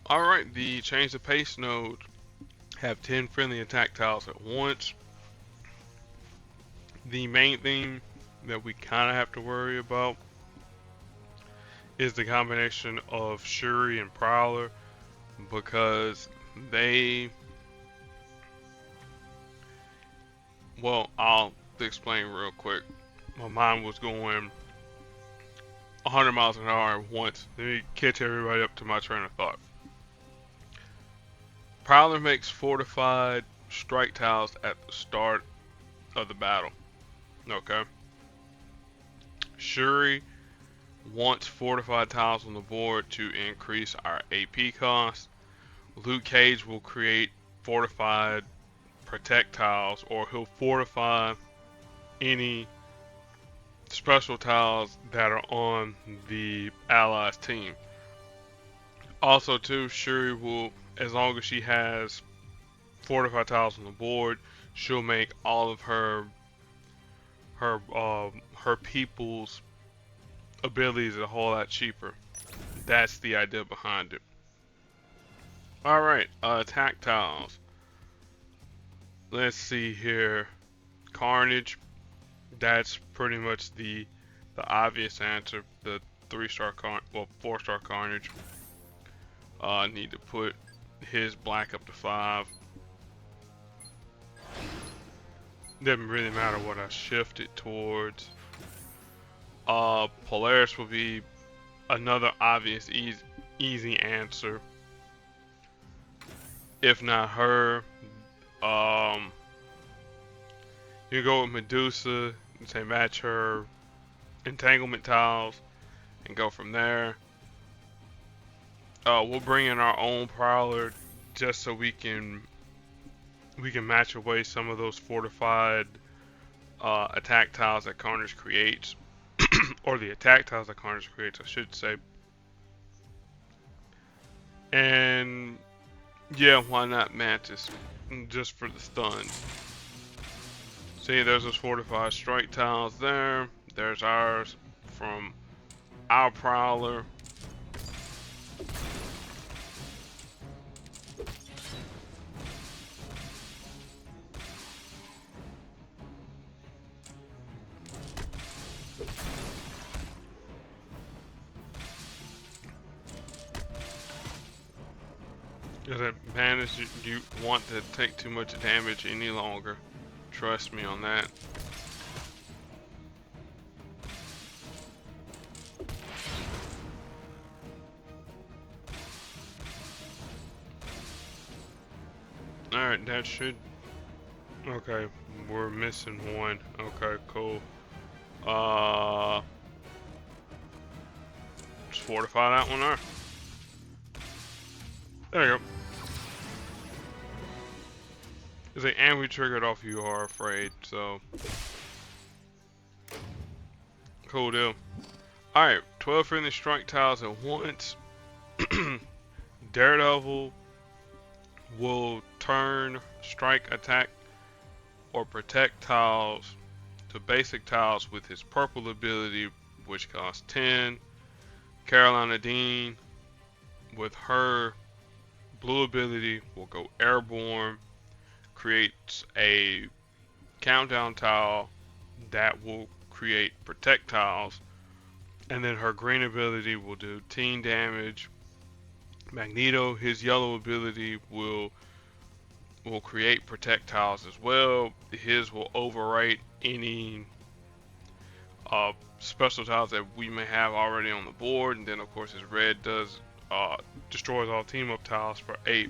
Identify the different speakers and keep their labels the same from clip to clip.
Speaker 1: Alright, the change the pace node have 10 friendly attack tiles at once. The main thing that we kind of have to worry about is the combination of Shuri and Prowler, because they, well, I'll explain real quick. My mind was going 100 miles an hour once. Let me catch everybody up to my train of thought. Prowler makes fortified strike tiles at the start of the battle. Okay. Shuri wants fortified tiles on the board to increase our AP cost. Luke Cage will create fortified protect tiles, or he'll fortify any special tiles that are on the allies team. Also too, Shuri will, as long as she has fortified tiles on the board, she'll make all of her people's abilities a whole lot cheaper. That's the idea behind it. Alright, attack tiles. Let's see here. Carnage. That's pretty much the obvious answer. The 4-star Carnage. Need to put his black up to 5. Doesn't really matter what I shift it towards. Polaris will be another obvious easy answer. If not her, you go with Medusa and say match her entanglement tiles and go from there. We'll bring in our own Prowler just so we can match away some of those fortified attack tiles that Carnage creates, or the attack tiles that Carnage creates, I should say. And yeah, why not Mantis? Just for the stuns. See, there's those fortified strike tiles there. There's ours from our Prowler. Doesn't manage you want to take too much damage any longer. Trust me on that. Alright, that should... Okay, we're missing one. Okay, cool. Just fortify that one there. There you go. It's like, and we triggered off You Are Afraid, so... Cool deal. Alright, 12 friendly strike tiles at once. Daredevil will turn strike, attack, or protect tiles to basic tiles with his purple ability, which costs 10. Carolina Dean, with her blue ability, will go airborne, creates a countdown tile that will create projectiles, and then her green ability will do team damage. Magneto, his yellow ability will create projectiles as well. His will overwrite any special tiles that we may have already on the board, and then of course his red does destroys all team up tiles for 8.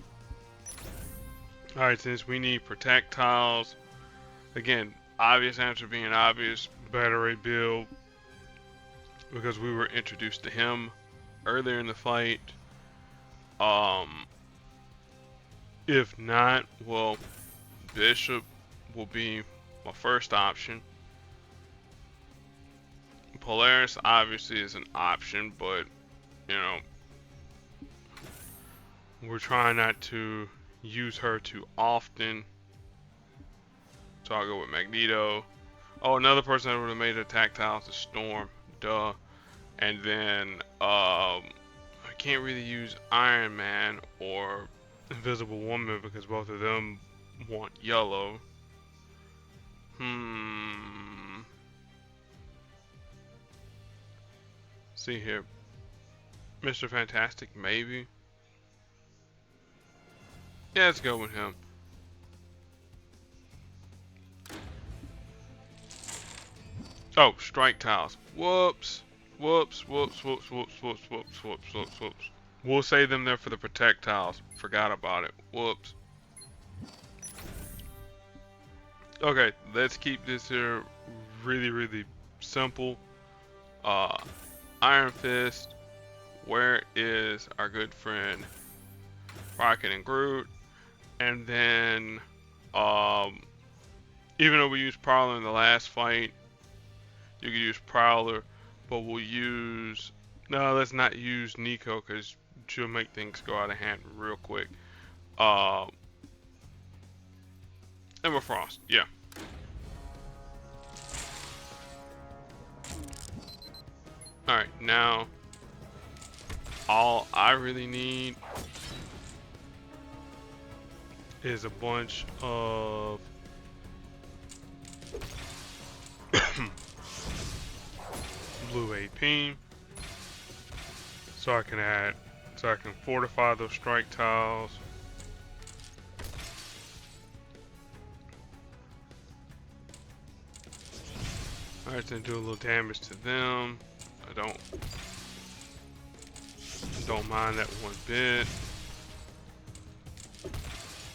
Speaker 1: Alright, since we need protect tiles, again, obvious answer being obvious, battery build, because we were introduced to him earlier in the fight. If not, well, Bishop will be my first option. Polaris obviously is an option, but you know, we're trying not to use her too often. So I'll go with Magneto. Oh, another person that would have made attack tiles is Storm. Duh. And then can't really use Iron Man or Invisible Woman because both of them want yellow. See here. Mr. Fantastic, maybe. Yeah, let's go with him. Oh, strike tiles. Whoops. Whoops, whoops, whoops, whoops, whoops, whoops, whoops, whoops, whoops. We'll save them there for the protect tiles. Forgot about it. Whoops. Okay, let's keep this here really, really simple. Iron Fist. Where is our good friend Rocket and Groot? And then, even though we used Prowler in the last fight, you can use Prowler, but we'll use... No, let's not use Nico because she'll make things go out of hand real quick. Emma Frost, yeah. Alright, now all I really need is a bunch of blue AP so I can fortify those strike tiles. Alright, then do a little damage to them. I don't mind that one bit.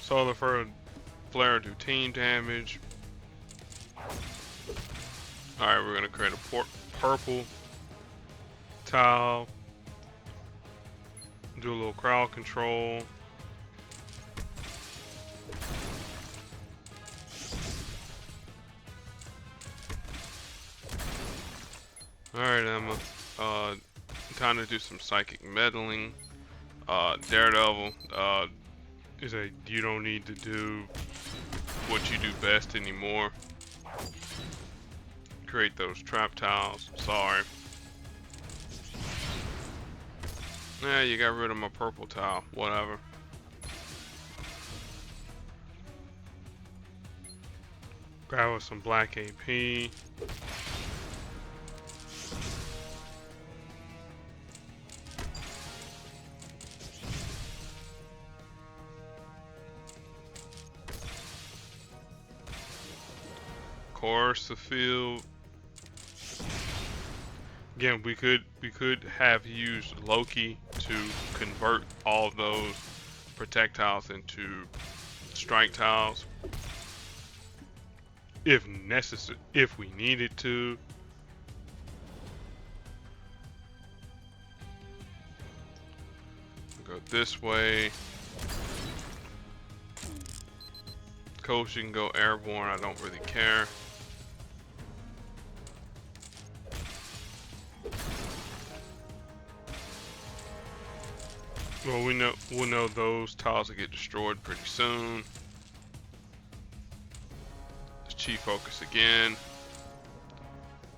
Speaker 1: Solar Flare do team damage. Alright, we're gonna create a purple tile. Do a little crowd control. Alright, Emma. Time to do some psychic meddling. Daredevil. You don't need to do what you do best anymore. Create those trap tiles. Sorry. Yeah, you got rid of my purple tile. Whatever. Grab us some black AP. Course the field. Again, we could have used Loki to convert all of those projectiles into strike tiles if necessary, if we needed to. Go this way. Coach, you can go airborne. I don't really care. Well, we'll know those tiles will get destroyed pretty soon. Let's Chi focus again.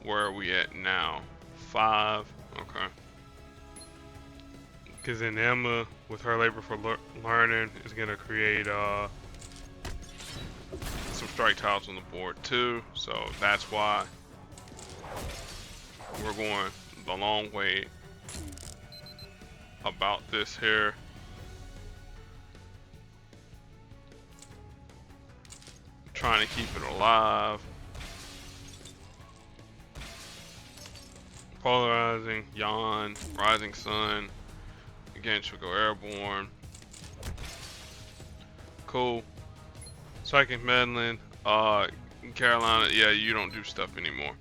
Speaker 1: Where are we at now? 5. Okay. Because then Emma, with her labor for learning, is gonna create some strike tiles on the board too. So that's why we're going the long way about this here. Trying to keep it alive. Polarizing, Yawn, Rising Sun. Again, she'll go airborne. Cool. Psychic Meddling. Carolina, yeah, you don't do stuff anymore.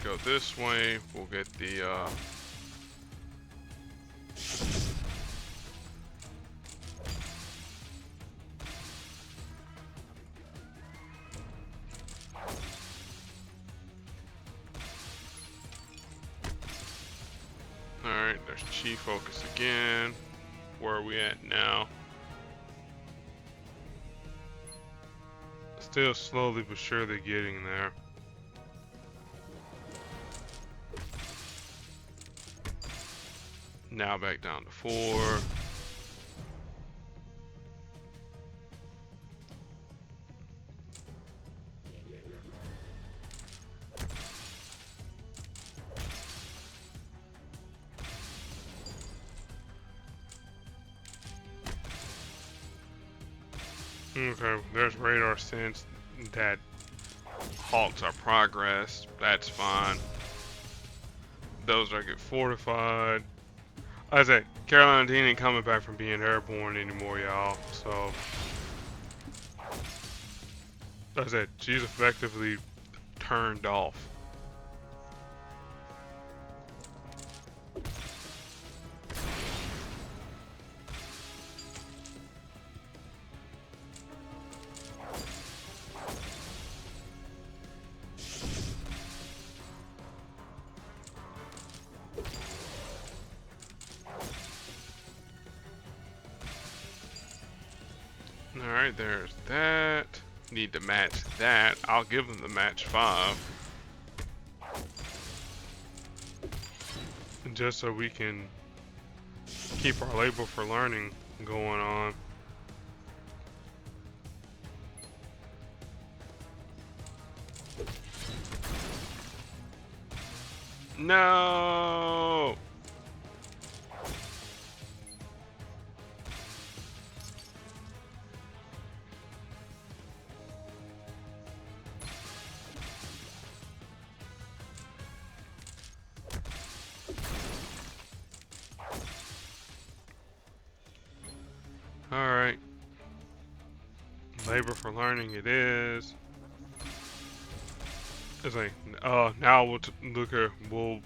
Speaker 1: Go this way, we'll get the There's Chi Focus again. Where are we at now? Still slowly but surely getting there. Now back down to 4. Okay, there's radar sense that halts our progress. That's fine. Those are get fortified. I said, Carolina Dean ain't coming back from being airborne anymore, y'all. So, I said, she's effectively turned off. Alright, there's that. Need to match that. I'll give them the match 5. Just so we can keep our label for learning going on. No! Alright. Labor for learning it is. It's like, now we'll look at, we'll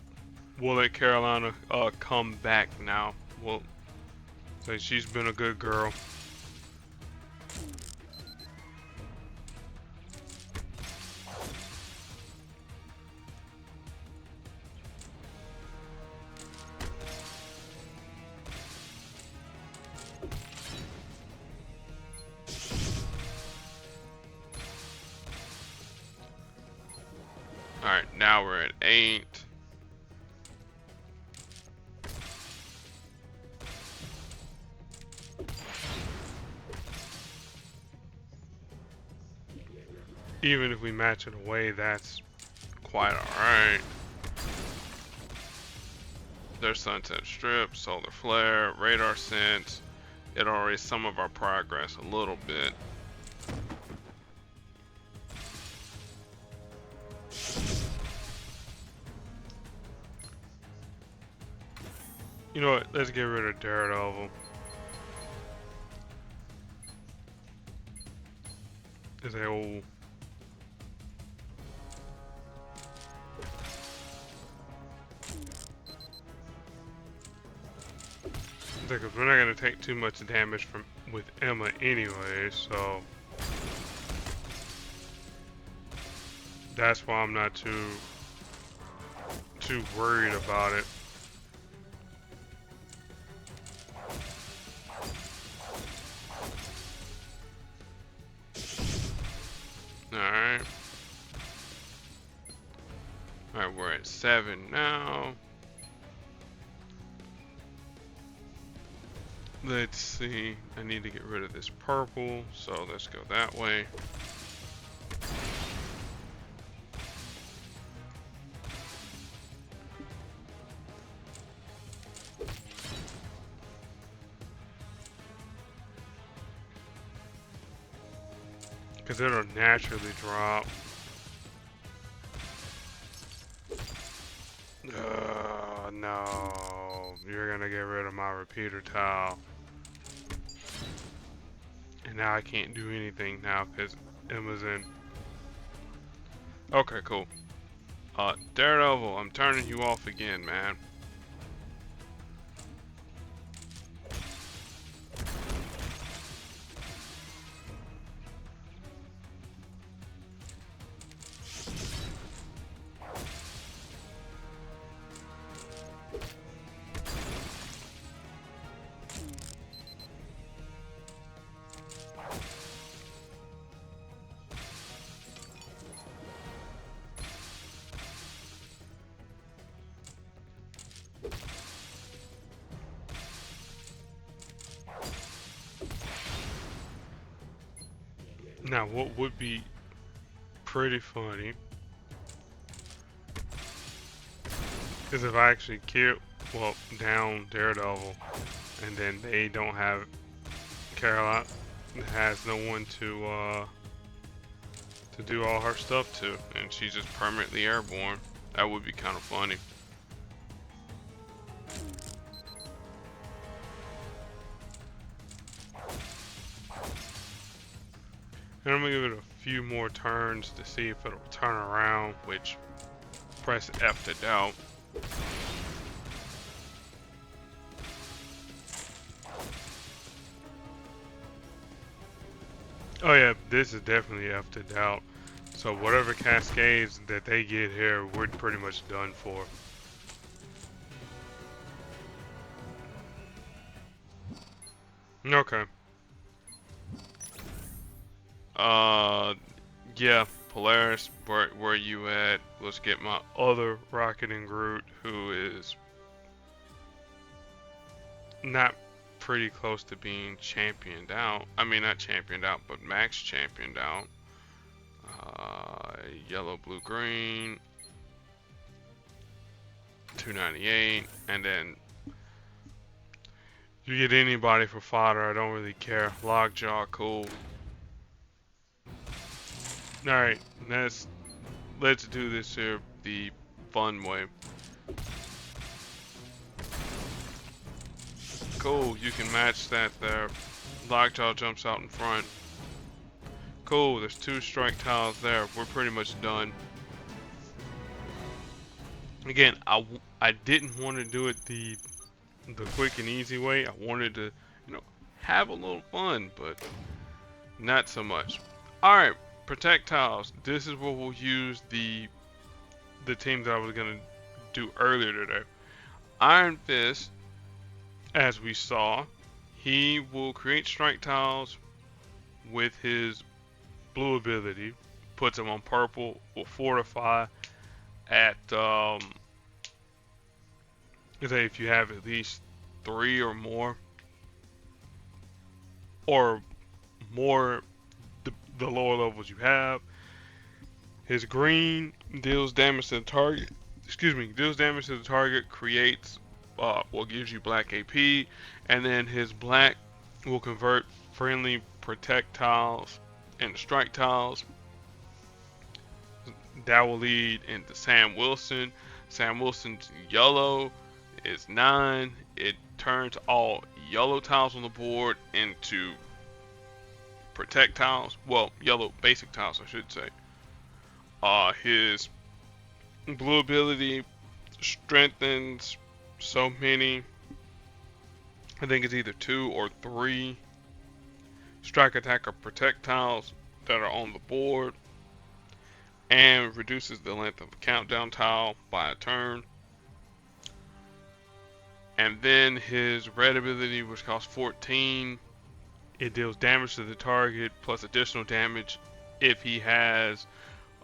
Speaker 1: let Carolina come back now. We'll say she's been a good girl. Alright, now we're at 8. Even if we match it away, that's quite alright. There's Sunset Strip, Solar Flare, Radar Sense. It'll erase some of our progress a little bit. You know what? Let's get rid of Daredevil. Is a old. Because we're not gonna take too much damage from with Emma anyway, so that's why I'm not too worried about it. Alright. Alright, we're at 7 now. Let's see. I need to get rid of this purple, so let's go that way. Because it'll naturally drop. No. You're gonna get rid of my repeater tile. And now I can't do anything now because Emma's in. Okay, cool. Daredevil, I'm turning you off again, man. Now, what would be pretty funny is if I actually kill, well, down Daredevil, and then they don't have Caroline has no one to do all her stuff to, and she's just permanently airborne. That would be kind of funny. And I'm gonna give it a few more turns to see if it'll turn around, which press F to doubt. Oh yeah, this is definitely F to doubt. So whatever cascades that they get here, we're pretty much done for. Okay. Yeah, Polaris, where you at? Let's get my other Rocket and Groot, who is not pretty close to being championed out. I mean, not championed out, but max championed out. Yellow, blue, green, 298, and then you get anybody for fodder. I don't really care. Lockjaw, cool. All right, let's do this here the fun way. Cool, you can match that there. Lockjaw jumps out in front. Cool, there's 2 strike tiles there. We're pretty much done. Again, I didn't want to do it the quick and easy way. I wanted to, have a little fun, but not so much. All right, protect tiles. This is where we'll use the team that I was gonna do earlier today. Iron Fist, as we saw, he will create strike tiles with his blue ability, puts him on purple, will fortify at say if you have at least 3 or more the lower levels you have. His green deals damage to the target. Deals damage to the target, creates gives you black AP, and then his black will convert friendly protect tiles into strike tiles. That will lead into Sam Wilson. Sam Wilson's yellow is 9. It turns all yellow tiles on the board into protect tiles. Well, yellow basic tiles, I should say. His blue ability strengthens so many. I think it's either 2 or 3 strike, attack, or protect tiles that are on the board, and reduces the length of a countdown tile by a turn. And then his red ability, which costs 14, it deals damage to the target plus additional damage if he has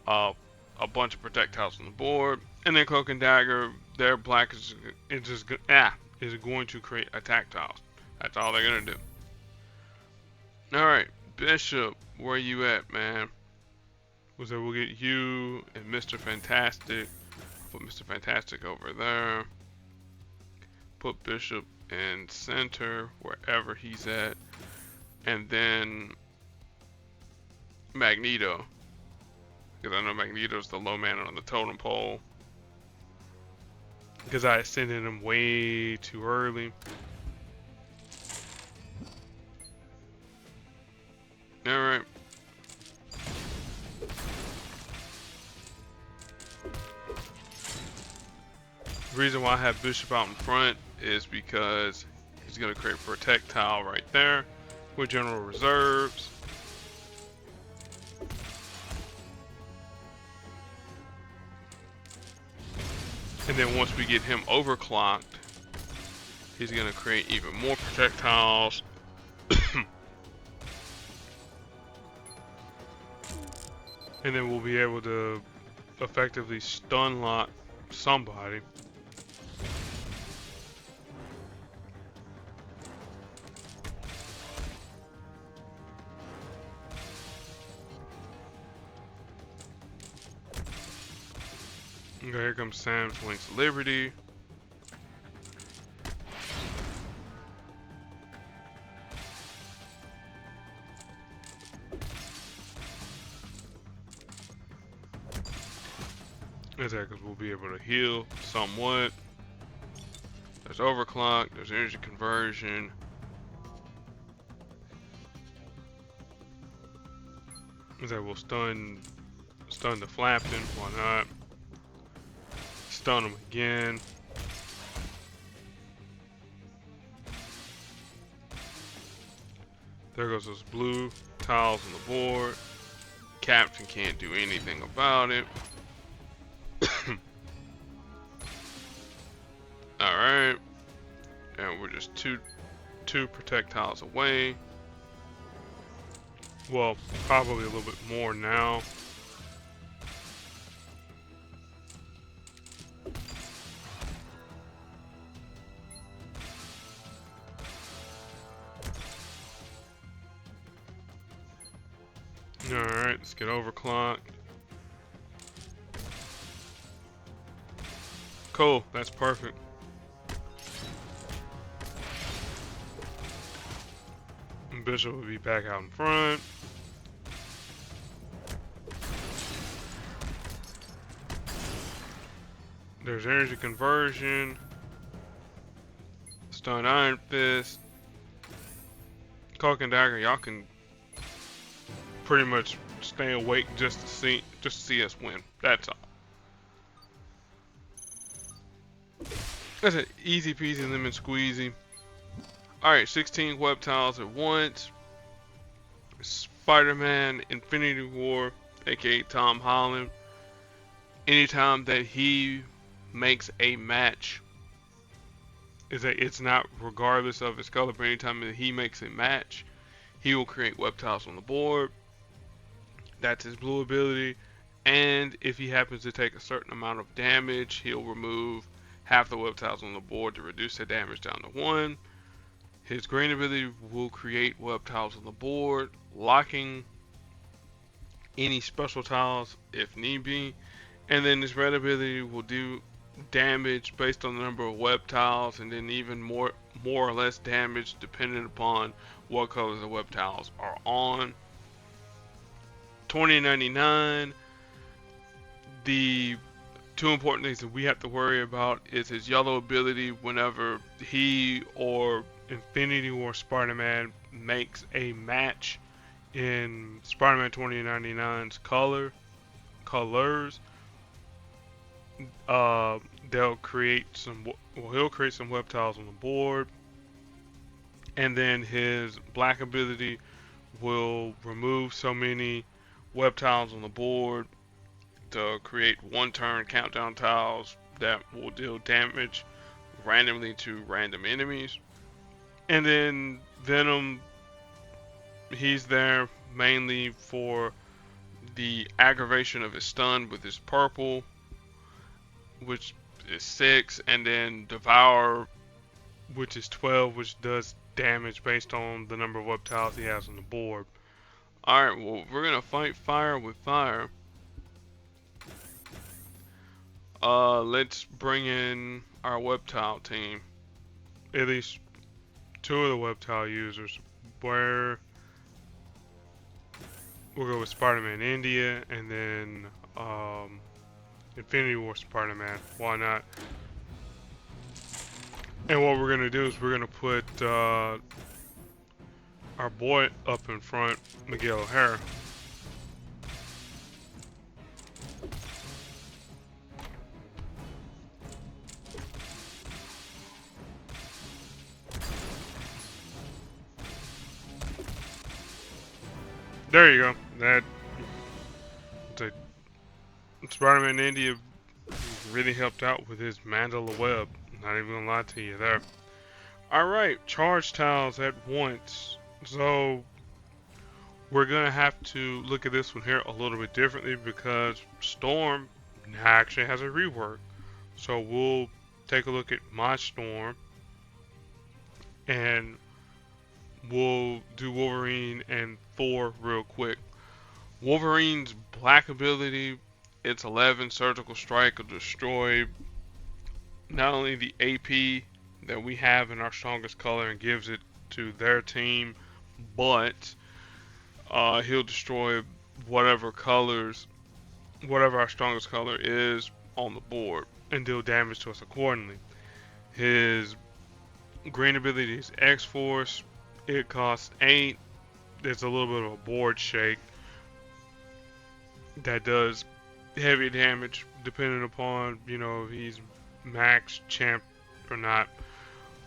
Speaker 1: a bunch of protect tiles on the board. And then Cloak and Dagger, their black is going to create attack tiles. That's all they're gonna do. All right, Bishop, where you at, man? So we'll get you and Mr. Fantastic. Put Mr. Fantastic over there. Put Bishop in center, wherever he's at. And then Magneto. Because I know Magneto's the low man on the totem pole. Because I ascended him way too early. Alright. The reason why I have Bishop out in front is because he's going to create a protect tile right there with general reserves. And then once we get him overclocked, he's going to create even more projectiles. And then we'll be able to effectively stun lock somebody. Okay, here comes Sam's Wings of Liberty. Attackers will be able to heal somewhat. There's overclock, there's energy conversion. That will stun the Flapping, why not? Stun him again. There goes those blue tiles on the board. Captain can't do anything about it. Alright. And we're just two projectiles away. Well, probably a little bit more now. Alright, let's get overclocked. Cool, that's perfect. Bishop will be back out in front. There's energy conversion. Stun Iron Fist. Cloak and Dagger, y'all can pretty much stay awake just to see us win. That's all. That's an easy peasy lemon squeezy. Alright, 16 web tiles at once. Spider-Man Infinity War, aka Tom Holland. Anytime that he makes a match, it's not regardless of his color, but anytime that he makes a match, he will create web tiles on the board. That's his blue ability. And if he happens to take a certain amount of damage, he'll remove half the web tiles on the board to reduce the damage down to 1. His green ability will create web tiles on the board, locking any special tiles if need be. And then his red ability will do damage based on the number of web tiles, and then even more or less damage depending upon what colors the web tiles are on. 2099, the two important things that we have to worry about is his yellow ability whenever he or Infinity War Spider-Man makes a match in Spider-Man 2099's colors. They'll create he'll create some web tiles on the board, and then his black ability will remove so many web tiles on the board to create 1-turn countdown tiles that will deal damage randomly to random enemies. And then Venom, he's there mainly for the aggravation of his stun with his purple, which is 6, and then Devour, which is 12, which does damage based on the number of web tiles he has on the board. Alright, well, we're gonna fight fire with fire. Let's bring in our web tile team. At least 2 of the web tile users. Where we'll go with Spider-Man India, and then Infinity War Spider-Man. Why not? And what we're gonna do is we're gonna put our boy up in front, Miguel O'Hara. There you go. That Spider-Man India really helped out with his Mandala Web. Not even gonna lie to you there. Alright, charge tiles at once. So we're gonna have to look at this one here a little bit differently because Storm now actually has a rework. So we'll take a look at my Storm, and we'll do Wolverine and Thor real quick. Wolverine's black ability its 11 surgical strike will destroy not only the AP that we have in our strongest color and gives it to their team, but he'll destroy whatever colors, whatever our strongest color is on the board and deal damage to us accordingly. His green ability is X-Force. It costs 8. There's a little bit of a board shake that does heavy damage depending upon, if he's max champ or not.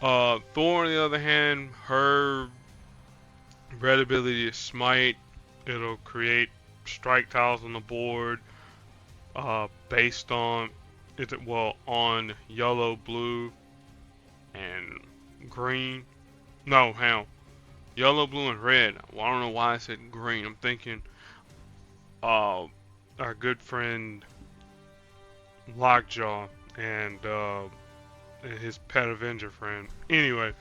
Speaker 1: Thor, on the other hand, her red ability is Smite. It'll create strike tiles on the board based on on yellow, blue, and green. No, hell, yellow, blue, and red. Well, I don't know why I said green. I'm thinking our good friend Lockjaw and his pet Avenger friend. Anyway,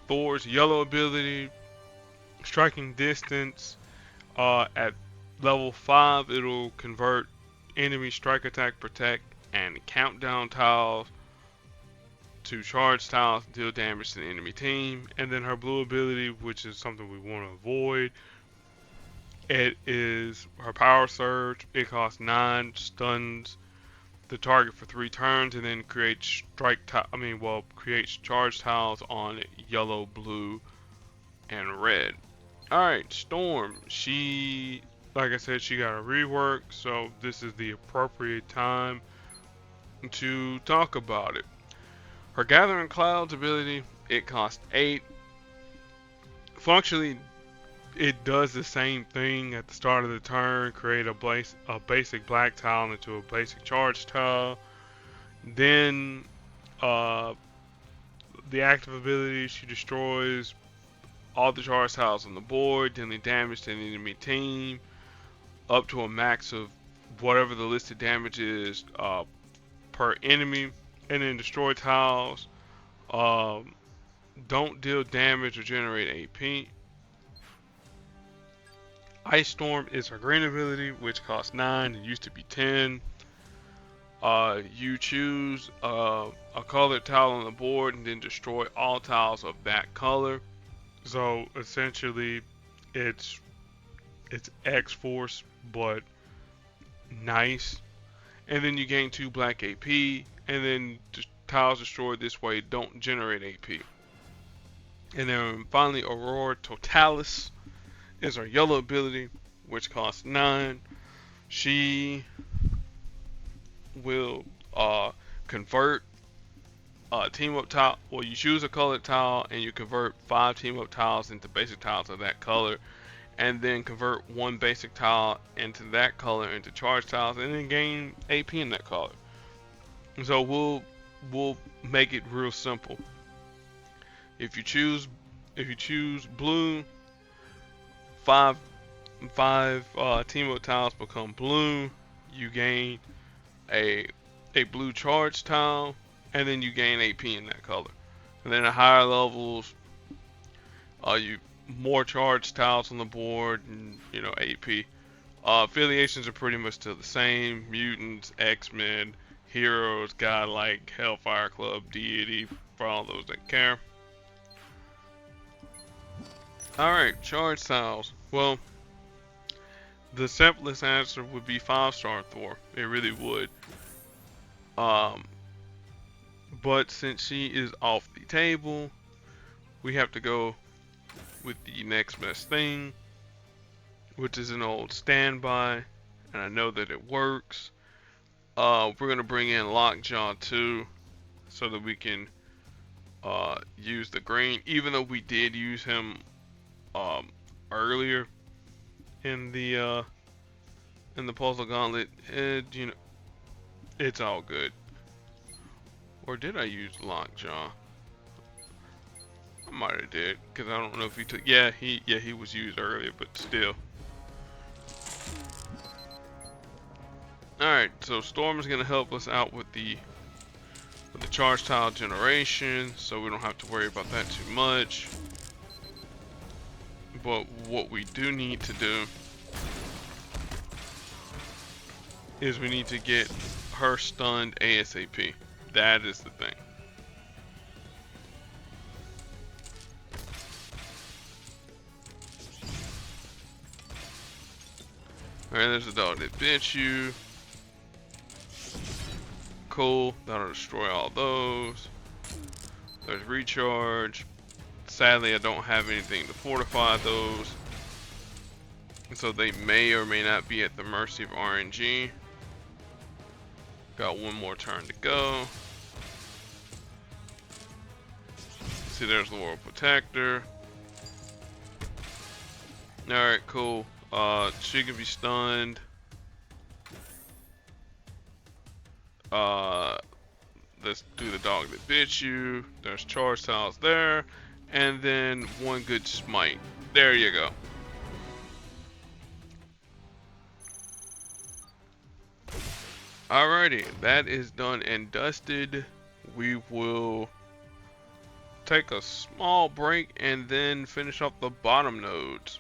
Speaker 1: Thor's yellow ability, striking distance. At level 5, it'll convert enemy strike, attack, protect, and countdown tiles to charge tiles, deal damage to the enemy team. And then her blue ability, which is something we want to avoid, it is her power surge. It costs 9, stuns the target for 3 turns, and then creates creates charge tiles on yellow, blue, and red. Alright, Storm. She, like I said, she got a rework, so this is the appropriate time to talk about it. Her Gathering Clouds ability, it costs 8. Functionally, it does the same thing at the start of the turn, create a basic black tile into a basic charge tile. Then, the active ability, she destroys all the charge tiles on the board, dealing damage to the enemy team, up to a max of whatever the listed damage is per enemy. And then destroy tiles don't deal damage or generate AP. Ice Storm is her green ability, which costs 9. It used to be 10. You choose a colored tile on the board and then destroy all tiles of that color. So essentially, it's X-Force, but nice. And then you gain 2 black AP, and then tiles destroyed this way don't generate AP. And then finally, Aurora Totalis is her yellow ability, which costs 9. She will convert team up tile. Well, you choose a colored tile and you convert 5 team up tiles into basic tiles of that color, and then convert 1 basic tile into that color into charge tiles, and then gain AP in that color. So we'll make it real simple. If you choose blue, 5 team up tiles become blue. You gain a blue charge tile, and then you gain AP in that color. And then at higher levels, you more charge tiles on the board, and AP. Affiliations are pretty much still the same: mutants, X-Men, heroes, godlike, Hellfire Club, deity, for all those that care. Alright, charge tiles. Well, the simplest answer would be 5-star Thor. It really would. But since she is off the table, we have to go with the next best thing, which is an old standby, and I know that it works. We're gonna bring in Lockjaw too, so that we can use the green, even though we did use him earlier in the Puzzle Gauntlet. It's all good. Or did I use Lockjaw? I might have did, because I don't know if he took. Yeah, he was used earlier, but still. All right, so Storm is gonna help us out with the charge tile generation, so we don't have to worry about that too much. But what we do need to do is we need to get her stunned ASAP. That is the thing. Alright, there's a dog that bit you. Cool, that'll destroy all those. There's recharge. Sadly, I don't have anything to fortify those. So they may or may not be at the mercy of RNG. Got one more turn to go. See, there's the World Protector. Alright, cool. She can be stunned. Let's do the dog that bit you. There's charge tiles there. And then one good smite. There you go. Alrighty, that is done and dusted. We will take a small break and then finish up the bottom nodes.